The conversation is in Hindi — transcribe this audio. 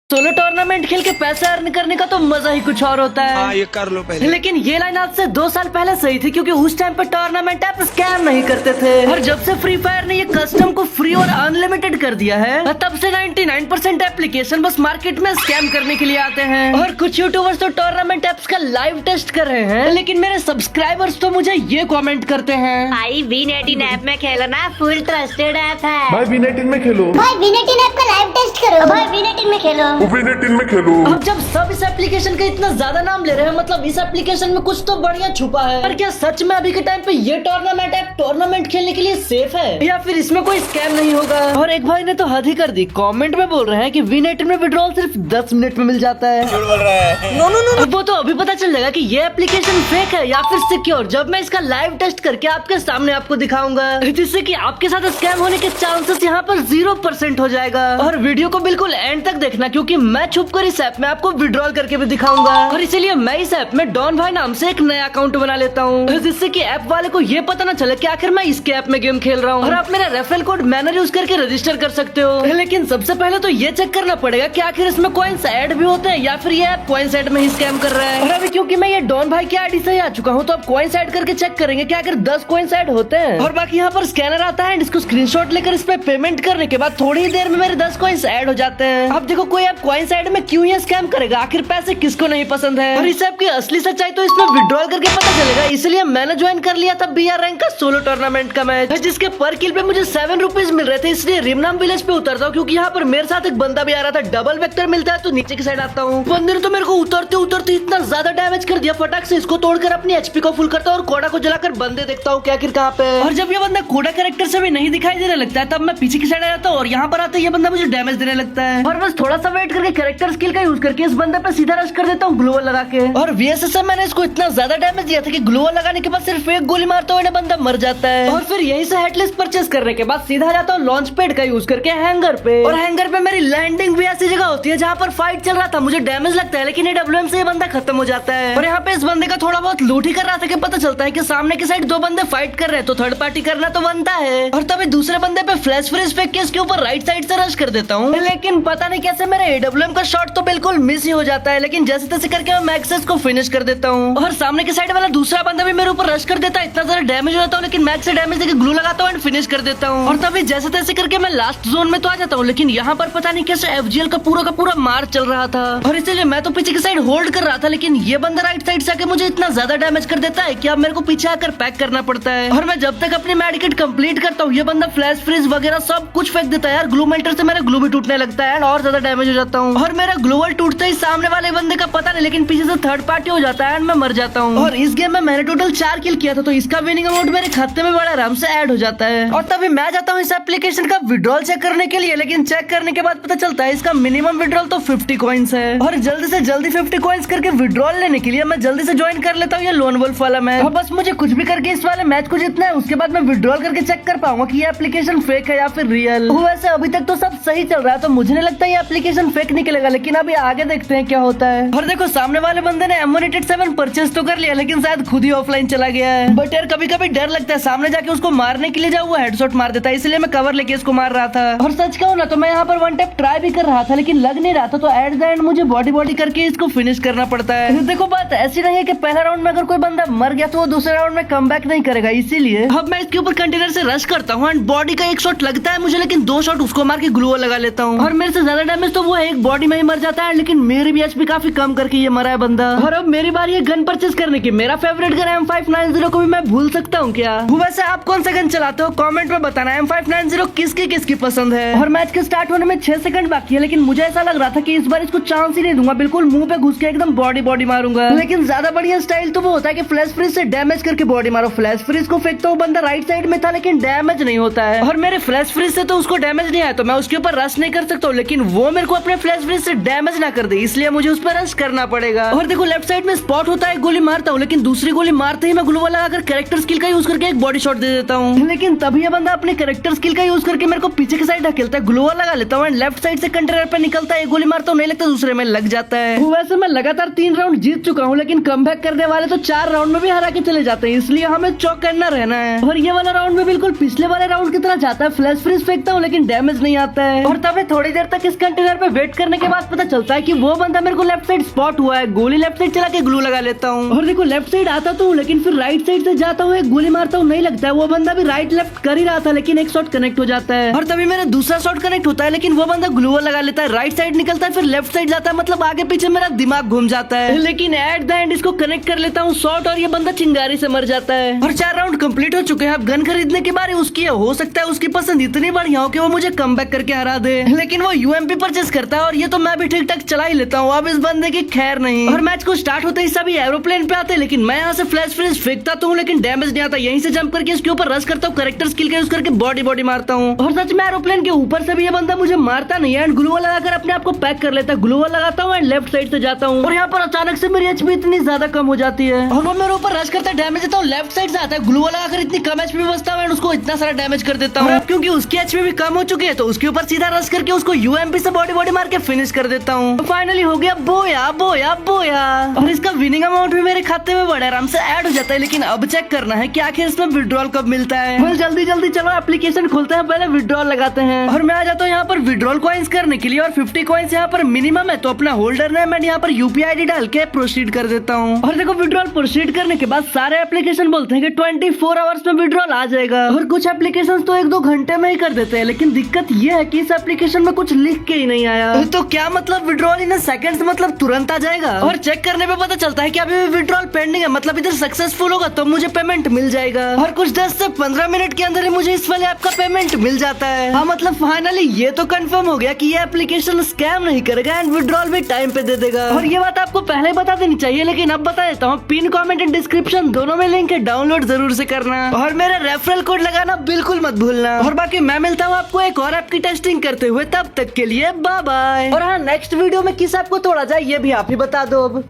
सोलो टूर्नामेंट खेल के पैसे अर्न करने का तो मजा ही कुछ और होता है। हाँ, ये कर लो पहले। लेकिन ये लाइन आज से 2 साल पहले सही थी, क्योंकि उस टाइम पे टूर्नामेंट ऐप स्कैम नहीं करते थे। और जब से फ्री फायर ने ये कस्टम को फ्री और अनलिमिटेड कर दिया है, तब से 99% एप्लीकेशन बस मार्केट में स्कैम करने के लिए आते हैं। और कुछ यूट्यूबर्स तो टूर्नामेंट एप्स का लाइव टेस्ट कर रहे हैं, लेकिन मेरे सब्सक्राइबर्स तो मुझे ये कॉमेंट करते हैं, भाई V18 ऐप में खेलो ना, फुल ट्रस्टेड ऐप है। भाई V18 में खेलो। भाई V18 ऐप का लाइव टेस्ट करो। भाई V18 में खेलो। V18 में खेलो। अब जब सब इस एप्लीकेशन का इतना ज्यादा नाम ले रहे हैं, मतलब इस एप्लीकेशन में कुछ तो बढ़िया छुपा है। पर क्या सच में अभी के टाइम पे ये टूर्नामेंट ऐप टूर्नामेंट खेलने के लिए सेफ है, या फिर इसमें कोई स्कैम नहीं होगा? और एक भाई ने तो हद ही कर दी, कमेंट में बोल रहे हैं कि V18 में विड्रॉल सिर्फ 10 मिनट में मिल जाता है। झूठ बोल रहा है। नो, वो तो अभी पता चल जाएगा कि ये एप्लीकेशन फेक है या फिर सिक्योर, जब मैं इसका लाइव टेस्ट करके आपके सामने आपको दिखाऊंगा, जिससे कि आपके साथ स्कैम होने के चांसेस यहाँ पर 0% हो जाएगा। और वीडियो को बिल्कुल एंड तक देखना, क्योंकि मैं छुप कर इस ऐप में आपको विड्रॉल करके भी दिखाऊंगा। और इसीलिए मैं इस ऐप में डॉन भाई नाम से एक नया अकाउंट बना लेता हूँ, जिससे कि ऐप वाले को ये पता न चले कि आखिर मैं इसके ऐप में गेम खेल रहा हूँ। और आप मेरा रेफरल कोड मैनर यूज करके रजिस्टर कर सकते हो। लेकिन सबसे पहले तो ये चेक करना पड़ेगा कि आखिर इसमें कॉइन्स ऐड भी होते हैं या फिर ये ऐप कॉइन्स ऐड में ही स्कैम कर रहा है। और अभी क्योंकि मैं ये डॉन भाई की आईडी से ही आ चुका हूँ, तो अब कॉइन्स ऐड करके चेक करेंगे कि आखिर 10 कॉइन्स ऐड होते हैं। और बाकी यहाँ पर स्कैनर आता है, इसको स्क्रीनशॉट लेकर इस पे पेमेंट करने के बाद थोड़ी ही देर में मेरे 10 कॉइन्स ऐड हो जाते हैं। अब देखो कोई ऐप कॉइन्स ऐड में क्यों ये स्कैम करेगा, आखिर पैसे किसको नहीं पसंद है। और इस ऐप की असली सच्चाई तो इसमें विड्रॉल करके पता चलेगा। इसलिए मैंने ज्वाइन कर लिया था BR रैंक का सोलो टूर्नामेंट का मैच, जिसके पर किल पे मुझे 7 रुपीज मिल रहे थे। इसलिए रिमनाम विलेज पे उतरता हूँ, क्योंकि यहाँ पर मेरे साथ एक बंदा भी आ रहा था। डबल वेक्टर मिलता है तो नीचे की साइड आता हूँ। बंदे ने तो मेरे को उतरते उतरते इतना ज्यादा डैमेज कर दिया, फटाक से इसको तोड़कर अपनी HP को फुल करता हूँ और कोडा को जलाकर बंदे देखता हूँ कि आखिर कहाँ पे। और जब ये बंदा कोडा कैरेक्टर से भी नहीं दिखाई देने लगता है, तब मैं पीछे की साइड आ जाता हूँ और यहाँ पर आते ये बंदा मुझे डैमेज देने लगता है। और बस थोड़ा सा वेट करके कैरेक्टर स्किल का यूज करके इस बंदे पे सीधा रश कर देता हूँ ग्लोवल लगा के। और VSS से मैंने इसको इतना ज्यादा डैमेज दिया था कि ग्लोवल लगाने के बाद सिर्फ एक गोली मारते हुए बंदा मर जाता है। और फिर यहीं से हेडलेस परचेस करने के बाद सीधा जाता हूँ लॉन्च पैड का यूज करके हैंगर पे। और हैंगर पे मेरी लैंडिंग भी ऐसी जगह होती है जहाँ पर फाइट चल रहा था, मुझे डैमेज लगता है, लेकिन AWM से ये बंदा खत्म हो जाता है। और यहाँ पे इस बंदे का थोड़ा बहुत लूट ही कर रहा था कि पता चलता है कि सामने की साइड 2 बंदे फाइट कर रहे हैं, तो थर्ड पार्टी करना तो बनता है। और तभी दूसरे बंदे पे फ्लैश फ्रीज फेंक के इसके ऊपर राइट साइड से रश कर देता हूँ, लेकिन पता नहीं कैसे मेरा AWM का शॉट तो बिल्कुल मिस ही हो जाता है। लेकिन जैसे तैसे करके मैं मैक्सेस को फिनिश कर देता हूँ। और सामने की साइड वाला दूसरा बंदा भी मेरे ऊपर रश कर देता है, इतना ज्यादा डैमेज हो जाता हूँ, लेकिन मैक्स से डैमेज देके ग्लू लगाता हूँ एंड फिनिश कर देता हूँ। और तभी जैसे तैसे करके मैं लास्ट जोन में तो आ जाता हूँ, लेकिन यहाँ पर पता नहीं कैसे FGL का पूरा मार चल रहा था। और इसलिए मैं तो पीछे की साइड होल्ड कर रहा था, लेकिन ये बंदा राइट साइड से आके मुझे इतना ज्यादा डैमेज कर देता है कि अब मेरे को पीछे आकर पैक करना पड़ता है। और मैं जब तक अपनी मेडिकेट कंप्लीट करता हूँ, ये बंदा फ्लैश फ्रीज वगैरह सब कुछ फेंक देता है। यार ग्लू मेल्टर से मेरा ग्लू भी टूटने लगता है और ज्यादा डैमेज हो जाता हूँ। और मेरा ग्लोवल टूटता ही सामने वाले बंदे का पता नहीं, लेकिन पीछे से थर्ड पार्टी हो जाता है एंड मैं मर जाता हूँ। और इस गेम में मैंने टोटल 4 किल किया था, तो इसका विनिंग अमाउंट मेरे खाते में बड़ा आराम से ऐड हो जाता है। और तभी मैं जाता हूँ इस एप्लीकेशन का विड्रॉल चेक करने के लिए, लेकिन चेक करने के बाद पता चलता है इसका मिनिमम विड्रॉल तो 50 कॉइन्स है। और जल्दी से जल्दी 50 कॉइन्स करके विड्रॉल लेने के लिए मैं जल्दी से ज्वाइन कर लेता हूँ ये लोन वुल्फ वाला मैच। और बस मुझे कुछ भी करके इस वाले मैच को जीतना है, उसके बाद मैं विड्रॉल करके चेक कर पाऊंगा कि ये एप्लीकेशन फेक है या फिर रियल। वैसे अभी तक तो सब सही चल रहा है, तो मुझे नहीं लगता ये एप्लीकेशन फेक निकलेगा, लेकिन अभी आगे देखते हैं क्या होता है। और देखो सामने वाले बंदे ने M187 परचेस तो कर लिया, लेकिन शायद खुद ही ऑफलाइन चला गया है। बट यार कभी कभी डर लगता है, सामने जाके उसको मारने के लिए जाऊँ वो हेडशॉट मार देता है, इसलिए मैं कवर लेके इसको मार रहा था। और सच कहूँ ना तो मैं यहाँ पर 1 टैप ट्राई भी कर रहा था, लेकिन लग नहीं रहा था, तो एट द एंड मुझे बॉडी करके इसको फिनिश करना पड़ता है। देखो बात ऐसी नहीं है कि पहला राउंड में अगर कोई बंदा मर गया तो वो दूसरे राउंड में कमबैक नहीं करेगा, इसीलिए अब मैं इसके ऊपर कंटेनर से रश करता हूँ एंड बॉडी का 1 शॉट लगता है मुझे, लेकिन 2 शॉट उसको मार के ग्लू लगा लेता हूँ। और मेरे से ज्यादा डैमेज तो वो एक बॉडी में ही मर जाता है, लेकिन मेरी भी HP काफी कम करके ये मरा है बंदा। और अब मेरी बारी है गन परचेस करने की। मेरा फेवरेट गन M590 को भी मैं भूल सकता हूँ क्या? वैसे आप कौन सा गन चलाते हो कमेंट में बताना। M590 किसकी पसंद है? और मैच के स्टार्ट होने में 6 सेकंड बाकी है, लेकिन मुझे ऐसा लग रहा था कि इस बार इसको चांस ही नहीं दूंगा, बिल्कुल मुंह पे घुस के एकदम बॉडी मारूंगा। लेकिन ज्यादा बढ़िया स्टाइल तो वो होता है कि फ्लैश फ्रीज से डैमेज करके बॉडी मारो। फ्लैश फ्रीज को फेंकता हूँ, बंदा राइट साइड में था लेकिन डैमेज नहीं होता है। और मेरे फ्लैश फ्रीज से तो उसको डैमेज नहीं आया, तो मैं उसके ऊपर रश नहीं कर सकता हूँ, लेकिन वो मेरे को अपने फ्लैश फ्रीज से डैमेज ना कर दे, इसलिए मुझे उस पर रश करना पड़ेगा। और देखो लेफ्ट साइड में स्पॉट होता है, गोली मारता हूँ, लेकिन दूसरी गोली मारते ही मैं ग्लू लगाकर कैरेक्टर स्किल का यूज करके एक बॉडी शॉट दे देता हूँ। लेकिन तभी ये बंदा अपने कैरेक्टर स्किल का यूज करके मेरे को पीछे की साइड ढकेलता है, ग्लू लगा लेता हूँ एंड लेफ्ट साइड से कंटेनर पे निकलता है, गोली मारता हूँ, नहीं लगता, दूसरे में लग जाता है। वैसे मैं लगातार 3 राउंड जीत चुका हूँ, लेकिन कमबैक करने वाले तो 4 राउंड में भी हरा के चले जाते हैं, इसलिए हमें चौक करना रहना है। और ये वाला राउंड में बिल्कुल पिछले वाले राउंड की तरह जाता है, फ्लैश फ्रीज फेंकता हूँ लेकिन डैमेज नहीं आता है। और तभी थोड़ी देर तक इस कंटेनर पे वेट करने के बाद पता चलता है कि वो बंदा मेरे को लेफ्ट साइड स्पॉट हुआ है। गोली लेफ्ट साइड चला के ग्लू लगा लेता हूँ और देखो लेफ्ट साइड आता तो हूँ, लेकिन फिर राइट साइड से जाता हूँ, एक गोली मारता हूँ, नहीं लगता है। वो बंदा भी राइट लेफ्ट कर ही रहा था, लेकिन एक शॉट कनेक्ट हो जाता है और तभी मेरा दूसरा शॉट कनेक्ट होता है, लेकिन वो बंदा ग्लू वॉल लगा लेता है। राइट साइड निकलता है, फिर लेफ्ट साइड जाता है, मतलब आगे पीछे मेरा दिमाग घूम जाता है, लेकिन एट द एंड इसको कनेक्ट कर लेता हूँ शॉट और ये बंदा चिंगारी से मर जाता है। और 4 राउंड कंप्लीट हो चुके हैं। अब गन खरीदने की बारी उसकी है। हो सकता है उसकी पसंद इतनी बढ़िया हो कि वो मुझे कम बैक करके हरा दे, लेकिन वो यूएमपी परचेस करता है और ये तो मैं भी ठीक ठाक चला ही लेता हूँ। अब इस बंदे की खैर नहीं। और मैच को स्टार्ट होते ही सभी एरोप्लेन पे आते हैं, लेकिन मैं यहाँ से फ्लैश फ्रीज फेंकता तो हूँ, लेकिन डैमेज नहीं आता। यहीं से जंप करके इसके ऊपर रश करता हूँ, करेक्टर स्किल का यूज करके बॉडी मारता हूँ और सच में एरोप्लेन के ऊपर से भी ये बंदा मुझे मारता नहीं है एंड ग्लू वॉल लगाकर अपने आप को पैक कर लेता है। ग्लू वॉल लगाता हूँ एंड लेफ्ट साइड से जाता हूँ और यहाँ पर अचानक से मेरी एचपी इतनी ज्यादा कम हो जाती है और वो मेरे ऊपर रश करता है, डैमेज देता हूँ, लेफ्ट साइड से आता है, ग्लू वॉल लगाकर इतनी कम एचपी बचता है, उसको इतना सारा डैमेज कर देता हूँ। क्योंकि उसकी एचपी भी कम हो चुकी है तो उसके ऊपर सीधा रश करके उसको यूएमपी से बॉडी मार के फिनिश कर देता हूँ। फाइनली हो गया बोया बोया बोया और इसका विनिंग अमाउंट भी मेरे खाते में बड़े आराम से ऐड हो जाता है। लेकिन अब चेक करना है कि आखिर इसमें विड्रॉल कब मिलता है। well, जल्दी चलो एप्लीकेशन खोलते हैं, पहले विड्रॉल लगाते हैं और मैं आ जाता हूँ यहाँ पर विड्रॉल कॉइन्स करने के लिए और 50 कॉइन्स यहाँ पर मिनिमम है, तो अपना होल्डर नेम मैं यहाँ पर यूपीआई आईडी डाल के प्रोसीड कर देता हूँ। और देखो विड्रॉल प्रोसीड करने के बाद सारे एप्लीकेशन बोलते हैं कि 24 आवर्स में विड्रॉल आ जाएगा और कुछ एप्लीकेशन तो 1-2 घंटे में ही कर देते हैं, लेकिन दिक्कत ये है कि इस एप्लीकेशन में कुछ लिख के ही नहीं आया। तो क्या मतलब विड्रॉल इन सेकंड्स मतलब तुरंत आ जाएगा? और चेक करने पे पता चलता है कि अभी भी विड्रॉल पेंडिंग है, मतलब इधर सक्सेसफुल होगा तो मुझे पेमेंट मिल जाएगा और कुछ 10 से 15 मिनट के अंदर ही मुझे इस वाले ऐप का पेमेंट मिल जाता है। हाँ मतलब फाइनली ये तो कंफर्म हो गया कि ये एप्लीकेशन स्कैम नहीं करेगा एंड विड्रॉल भी टाइम पे दे देगा। और ये बात आपको पहले बता देनी चाहिए, लेकिन अब बता देता हूँ, पिन कमेंट एंड डिस्क्रिप्शन दोनों में लिंक है, डाउनलोड जरूर से करना और मेरा रेफरल कोड लगाना बिल्कुल मत भूलना। और बाकी मैं मिलता हूँ आपको एक और ऐप की टेस्टिंग करते हुए, तब तक के लिए बाय बाय। और हाँ नेक्स्ट वीडियो में किस ऐप को तोड़ा जाए ये भी आप ही बता दो अब।